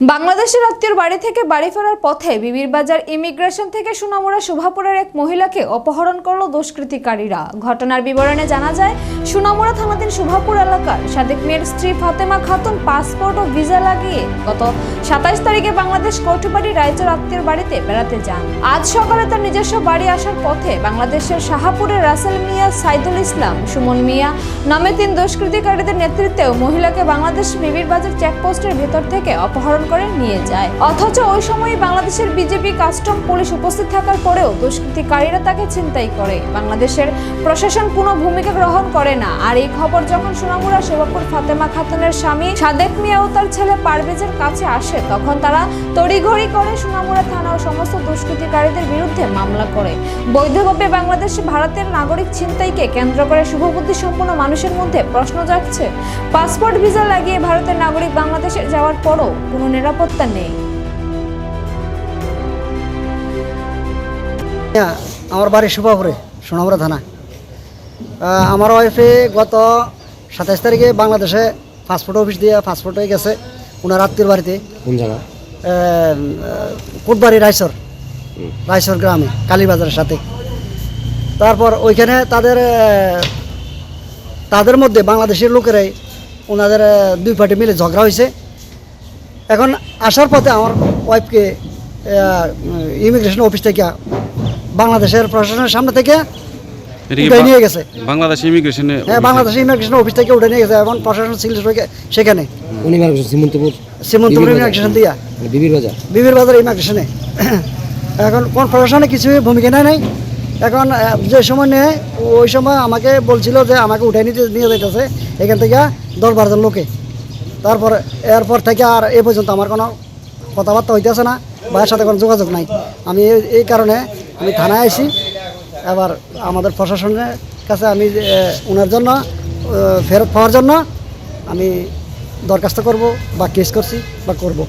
বাংলাদেশের আত্মীয়র বাড়ি থেকে বাড়ি ফেরার পথে বিবির বাজার ইমিগ্রেশন থেকে সোনামুড়া শোভাপুরের এক মহিলাকে অপহরণ করল দুষ্কৃতিকারীরা। ঘটনার বিবরণে জানা যায়, সোনামুড়া থানাধীন শোভাপুর এলাকার সাদেক মিয়ার স্ত্রী ফাতেমা খাতুন পাসপোর্ট ও ভিসা লাগিয়ে গত 27 তারিখে বাংলাদেশ কোর্টবাড়ি রায়চর আত্মীয়র বাড়িতে বেড়াতে যান। আজ সকালে তার নিজস্ব বাড়ি আসার পথে বাংলাদেশের শাহাপুরের রাসেল মিয়া, সাইদুল ইসলাম, সুমন মিয়া নামে 3 দুষ্কৃতিকারীদের নেতৃত্বে মহিলাকে বাংলাদেশ বিবির বাজার চেকপোস্টের ভেতর থেকে অপহরণ করে নিয়ে যায়। অথচ ওই সময় বাংলাদেশের বিজেপি কাস্টম পুলিশ উপস্থিত থাকার পরেও দুষ্কৃতিকারীরা তাকে ছিনতাই করে। বাংলাদেশের প্রশাসন কোনো ভূমিকা গ্রহণ করে না। আর এই খবর যখন সোনামুড়া শোভাপুর ফাতেমা খাতুনের স্বামী সাদেক মিয়া ও তার ছেলে পারভেজের কাছে আসে, তখন তারা তড়িঘড়ি করে সোনামুড়া থানা ও সমস্ত দুষ্কৃতিকারীদের বিরুদ্ধে মামলা করে। বৈধভাবে বাংলাদেশে ভারতের নাগরিক ছিনতাইকে কেন্দ্র করে শুভবুদ্ধি সম্পন্ন মানুষের মধ্যে প্রশ্ন জাগছে। পাসপোর্ট ভিসা লাগিয়ে ভারতের নাগরিক বাংলাদেশে যাওয়ার পরও কোনো নিরাপত্তা নেই। আমার বাড়ি শোভাপুরে, সোনামুড়া থানা। আমার ওয়াইফে গত 27 তারিখে বাংলাদেশে পাসপোর্ট অফিস দিয়ে পাসপোর্ট হয়ে গেছে ওনার আত্মীয়র বাড়িতে। কোন জায়গা? কোটবাড়ি রায়চর গ্রামে কালীবাজারের সাথে। তারপর ওইখানে তাদের মধ্যে বাংলাদেশের লোকেরাই ওনাদের 2 পার্টি মিলে ঝগড়া হয়েছে। এখন আসার পথে আমার ওয়াইফকে ইমিগ্রেশন অফিস থেকে বাংলাদেশের প্রশাসনের সামনে থেকে উঠে নিয়ে গেছে। বাংলাদেশ ইমিগ্রেশনে? হ্যাঁ, বাংলাদেশ ইমিগ্রেশন অফিস থেকে উঠে নিয়ে গেছে। এখন প্রশাসন ছিল সেখানে সীমন্তপুর ইমিগ্রেশন দিয়া বিবির বাজার ইমিগ্রেশনে। এখন কোন প্রশাসনে কিছু ভূমিকা নেয়। এখন যে সময় নেয় ওই সময় আমাকে বলছিল যে আমাকে উঠে নিয়ে যাইতেছে এখান থেকে 10-12 জন লোকে। তারপর এরপর থেকে আর এ পর্যন্ত আমার কোনো কথাবার্তা হইতেছে না, ভাইয়ের সাথে কোনো যোগাযোগ নাই। আমি এই কারণে আমি থানায় আসি। এবার আমাদের প্রশাসনের কাছে আমি ওনার জন্য ফেরত পাওয়ার জন্য আমি দরখাস্ত করব বা কেস করছি বা করব।